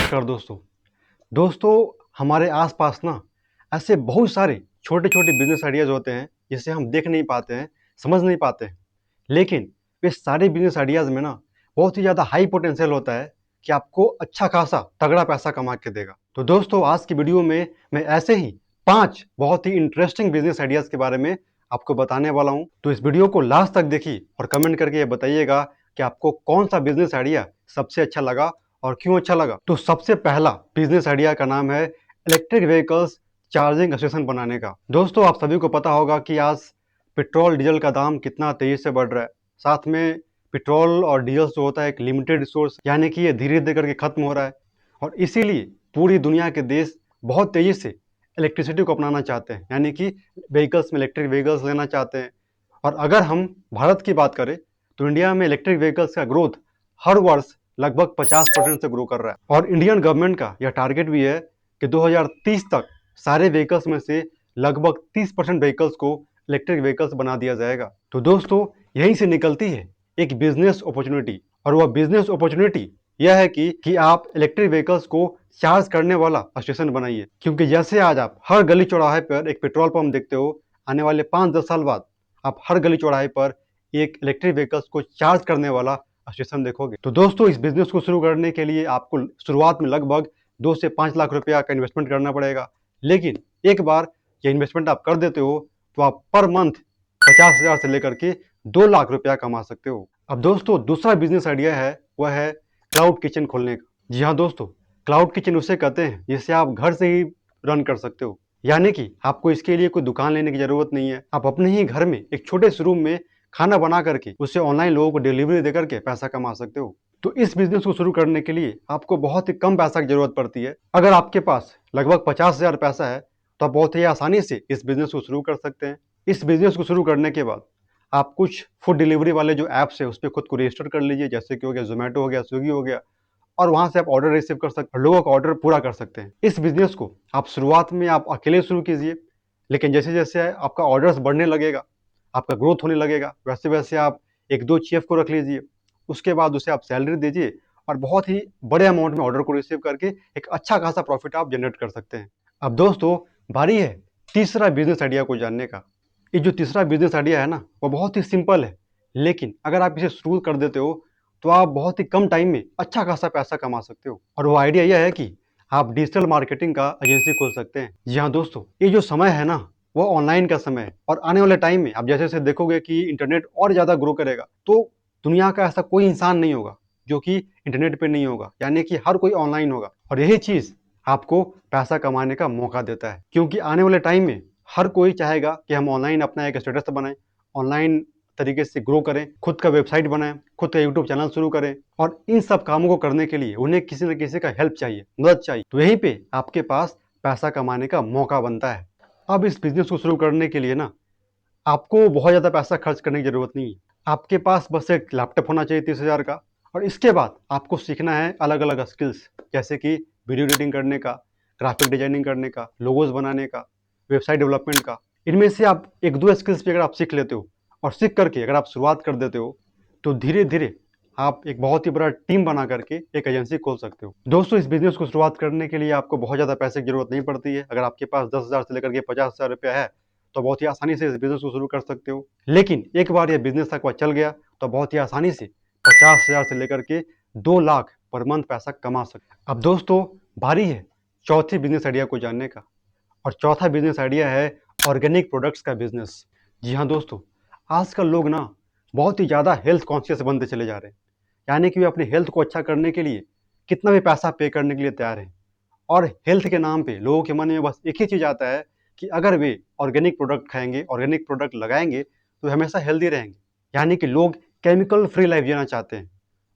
नमस्कार दोस्तों। दोस्तों, हमारे आसपास ना ऐसे बहुत सारे छोटे-छोटे बिज़नेस आइडियाज़ होते हैं, जिसे हम देख नहीं पाते हैं, समझ नहीं पाते हैं। लेकिन वे सारे बिज़नेस आइडियाज़ में ना बहुत ही ज़्यादा हाई पोटेंशियल होता है कि आपको अच्छा खासा तगड़ा पैसा कमा के देगा। तो दोस्तों, आज की वीडियो में मैं ऐसे ही 5 बहुत ही इंटरेस्टिंग बिज़नेस आइडियाज़ के बारे में आपको बताने वाला हूँ। तो इस वीडियो को लास्ट तक देखिए और कमेंट करके ये बताइएगा कि आपको कौन-सा बिज़नेस आइडिया सबसे अच्छा लगा और क्यों अच्छा लगा। तो सबसे पहला बिज़नेस आइडिया का नाम है इलेक्ट्रिक व्हीकल्स चार्जिंग स्टेशन बनाने का। दोस्तों, आप सभी को पता होगा कि आज पेट्रोल, डीज़ल का दाम कितना तेज़ी से बढ़ रहा है। साथ में पेट्रोल और डीज़ल जो होता है एक लिमिटेड रिसोर्स, यानी कि ये धीरे-धीरे करके खत्म हो रहा है और इसीलिए पूरी दुनिया के देश बहुत तेज़ी से इलेक्ट्रिसिटी को अपनाना चाहते हैं, यानी कि व्हीकल्स में इलेक्ट्रिक व्हीकल्स लेना चाहते हैं। और अगर हम भारत की बात करें तो इंडिया में इलेक्ट्रिक व्हीकल्स का ग्रोथ हर वर्ष लगभग 50% से ग्रो कर रहा है और इंडियन गवर्नमेंट का यह टारगेट भी है कि 2030 तक सारे व्हीकल्स में से लगभग 30% व्हीकल्स को इलेक्ट्रिक व्हीकल्स बना दिया जाएगा। तो दोस्तों, यहीं से निकलती है एक बिजनेस अपॉर्चुनिटी और वह बिजनेस अपॉर्चुनिटी यह है कि आप इलेक्ट्रिक व्हीकल्स को चार्ज करने वाला स्टेशन बनाइए, क्योंकि जैसे आज आप हर गली चौराहे पर एक पेट्रोल पंप देखते हो, आने वाले 5-10 साल बाद आप हर गली चौराहे पर एक इलेक्ट्रिक व्हीकल्स को चार्ज करने वाला स्टेशन देखोगे। तो दोस्तों, इस बिजनेस को शुरू करने के लिए आपको शुरुआत में लगभग 2 से 5 लाख रुपया का इन्वेस्टमेंट करना पड़ेगा। लेकिन एक बार ये इन्वेस्टमेंट आप कर देते हो तो आप पर मंथ 50,000 से लेकर के 2 लाख रुपया कमा सकते हो। अब दोस्तों, दूसरा बिजनेस आइडिया है वह है क्लाउड किचन खोलने का। जी हाँ दोस्तों, क्लाउड किचन उसे कहते हैं जिसे आप घर से ही रन कर सकते हो, यानी कि आपको इसके लिए कोई दुकान लेने की जरूरत नहीं है। आप अपने ही घर में एक छोटे से रूम में खाना बना करके उसे ऑनलाइन लोगों को डिलीवरी दे करके पैसा कमा सकते हो। तो इस बिजनेस को शुरू करने के लिए आपको बहुत ही कम पैसा की जरूरत पड़ती है। अगर आपके पास लगभग 50,000 पैसा है तो आप बहुत ही आसानी से इस बिजनेस को शुरू कर सकते हैं। इस बिजनेस को शुरू करने के बाद आप कुछ फूड डिलीवरी वाले जो ऐप्स है उस पर खुद को रजिस्टर कर लीजिए, जैसे कि हो गया जोमेटो, हो गया स्विगी, हो गया, और वहां से आप ऑर्डर रिसीव कर सकते हैं, लोगों का ऑर्डर पूरा कर सकते हैं। इस बिजनेस को आप शुरुआत में आप अकेले शुरू कीजिए, लेकिन जैसे जैसे आपका ऑर्डर्स बढ़ने लगेगा, आपका ग्रोथ होने लगेगा, वैसे वैसे आप 1-2 चीफ को रख लीजिए। उसके बाद उसे आप सैलरी दीजिए और बहुत ही बड़े अमाउंट में ऑर्डर को रिसीव करके एक अच्छा खासा प्रॉफिट आप जनरेट कर सकते हैं। अब दोस्तों, बारी है तीसरा बिजनेस आइडिया को जानने का। ये जो तीसरा बिजनेस आइडिया है ना, वो बहुत ही सिंपल है, लेकिन अगर आप इसे शुरू कर देते हो तो आप बहुत ही कम टाइम में अच्छा खासा पैसा कमा सकते हो। और वो आइडिया यह है कि आप डिजिटल मार्केटिंग का एजेंसी खोल सकते हैं। जी हाँ दोस्तों, ये जो समय है ना, वो ऑनलाइन का समय है और आने वाले टाइम में आप जैसे जैसे देखोगे कि इंटरनेट और ज्यादा ग्रो करेगा, तो दुनिया का ऐसा कोई इंसान नहीं होगा जो कि इंटरनेट पे नहीं होगा, यानी कि हर कोई ऑनलाइन होगा। और यही चीज आपको पैसा कमाने का मौका देता है, क्योंकि आने वाले टाइम में हर कोई चाहेगा कि हम ऑनलाइन अपना एक स्टेटस बनाएं, ऑनलाइन तरीके से ग्रो करें, खुद का वेबसाइट बनाएं, खुद का यूट्यूब चैनल शुरू करें, और इन सब कामों को करने के लिए उन्हें किसी न किसी का हेल्प चाहिए, मदद चाहिए। तो यहीं पे आपके पास पैसा कमाने का मौका बनता है। अब इस बिजनेस को शुरू करने के लिए ना आपको बहुत ज़्यादा पैसा खर्च करने की ज़रूरत नहीं है। आपके पास बस एक लैपटॉप होना चाहिए 30,000 का, और इसके बाद आपको सीखना है अलग अलग स्किल्स, जैसे कि वीडियो एडिटिंग करने का, ग्राफिक डिजाइनिंग करने का, लोगोज बनाने का, वेबसाइट डेवलपमेंट का। इनमें से आप 1-2 स्किल्स भी अगर आप सीख लेते हो और सीख करके अगर आप शुरुआत कर देते हो, तो धीरे धीरे आप एक बहुत ही बड़ा टीम बना करके एक एजेंसी खोल सकते हो। दोस्तों, इस बिजनेस को शुरुआत करने के लिए आपको बहुत ज़्यादा पैसे की जरूरत नहीं पड़ती है। अगर आपके पास 10,000 से लेकर के 50,000 रुपया है तो बहुत ही आसानी से इस बिजनेस को शुरू कर सकते हो। लेकिन एक बार ये बिजनेस तक चल गया तो बहुत ही आसानी से 50,000 से लेकर के 2 लाख पर मंथ पैसा कमा सकते हैं। अब दोस्तों, बारी है चौथी बिजनेस आइडिया को जानने का, और चौथा बिजनेस आइडिया है ऑर्गेनिक प्रोडक्ट्स का बिजनेस। जी हाँ दोस्तों, आजकल लोग ना बहुत ही ज़्यादा हेल्थ कॉन्शियस बनते चले जा रहे हैं, यानी कि वे अपनी हेल्थ को अच्छा करने के लिए कितना भी पैसा पे करने के लिए तैयार हैं। और हेल्थ के नाम पे लोगों के मन में बस एक ही चीज़ आता है कि अगर वे ऑर्गेनिक प्रोडक्ट खाएंगे, ऑर्गेनिक प्रोडक्ट लगाएंगे, तो वे हमेशा हेल्दी रहेंगे। यानी कि लोग केमिकल फ्री लाइफ जीना चाहते हैं,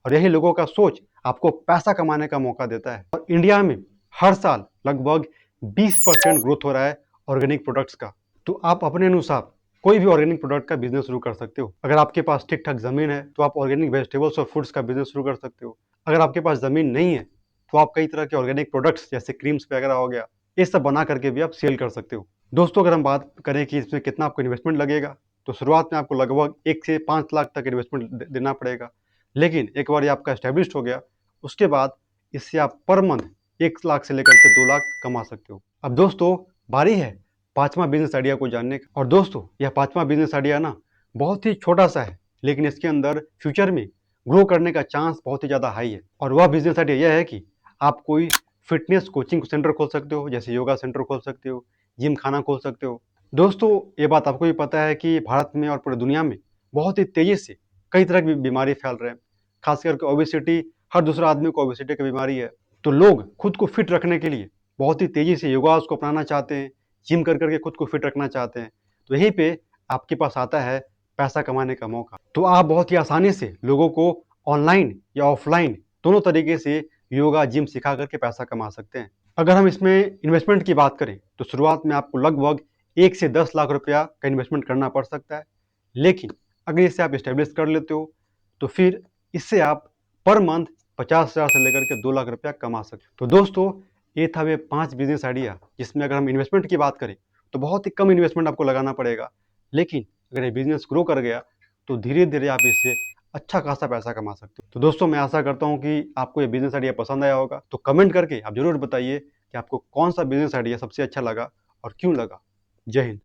और यही लोगों का सोच आपको पैसा कमाने का मौका देता है। और इंडिया में हर साल लगभग 20% ग्रोथ हो रहा है ऑर्गेनिक प्रोडक्ट्स का। तो आप अपने अनुसार कोई भी ऑर्गेनिक प्रोडक्ट का बिजनेस शुरू कर सकते हो। अगर आपके पास ठीक ठाक जमीन है तो आप ऑर्गेनिक वेजिटेबल्स और फूड्स का बिजनेस शुरू कर सकते हो। अगर आपके पास जमीन नहीं है तो आप कई तरह के ऑर्गेनिक प्रोडक्ट्स जैसे क्रीम्स वगैरह हो गया, ये सब बना करके भी आप सेल कर सकते हो। दोस्तों, अगर हम बात करें कि इसमें कितना आपको इन्वेस्टमेंट लगेगा, तो शुरुआत में आपको लगभग 1 से 5 लाख तक इन्वेस्टमेंट देना पड़ेगा। लेकिन एक बार ये आपका एस्टेब्लिश हो गया, उसके बाद इससे आप पर मंथ 1 लाख से लेकर के 2 लाख कमा सकते हो। अब दोस्तों बारी है पाँचवा बिजनेस आइडिया को जानने का। और दोस्तों यह पाँचवा बिजनेस आइडिया ना बहुत ही छोटा सा है, लेकिन इसके अंदर फ्यूचर में ग्रो करने का चांस बहुत ही ज़्यादा हाई है। और वह बिजनेस आइडिया यह है कि आप कोई फिटनेस कोचिंग सेंटर खोल सकते हो, जैसे योगा सेंटर खोल सकते हो, जिम खाना खोल सकते हो। दोस्तों ये बात आपको भी पता है कि भारत में और पूरी दुनिया में बहुत ही तेजी से कई तरह की बीमारी फैल रहे हैं, खास करके ओबेसिटी। हर दूसरा आदमी को ओबेसिटी की बीमारी है। तो लोग खुद को फिट रखने के लिए बहुत ही तेजी से योगा को अपनाना चाहते हैं, जिम कर करके खुद को फिट रखना चाहते हैं। तो यहीं पे आपके पास आता है पैसा कमाने का मौका। तो आप बहुत ही आसानी से लोगों को ऑनलाइन या ऑफलाइन दोनों तरीके से योगा जिम सिखा करके पैसा कमा सकते हैं। अगर हम इसमें इन्वेस्टमेंट की बात करें तो शुरुआत में आपको लगभग 1 से 10 लाख रुपया का इन्वेस्टमेंट करना पड़ सकता है। लेकिन अगर इसे आप इस्टेब्लिश कर लेते हो तो फिर इससे आप पर मंथ 50,000 से लेकर के 2 लाख रुपया कमा सकते हो। तो दोस्तों ये था वे 5 बिजनेस आइडिया जिसमें अगर हम इन्वेस्टमेंट की बात करें तो बहुत ही कम इन्वेस्टमेंट आपको लगाना पड़ेगा। लेकिन अगर ये बिजनेस ग्रो कर गया तो धीरे धीरे आप इससे अच्छा खासा पैसा कमा सकते हो। तो दोस्तों मैं आशा करता हूँ कि आपको ये बिजनेस आइडिया पसंद आया होगा। तो कमेंट करके आप जरूर बताइए कि आपको कौन सा बिजनेस आइडिया सबसे अच्छा लगा और क्यों लगा। जय हिंद।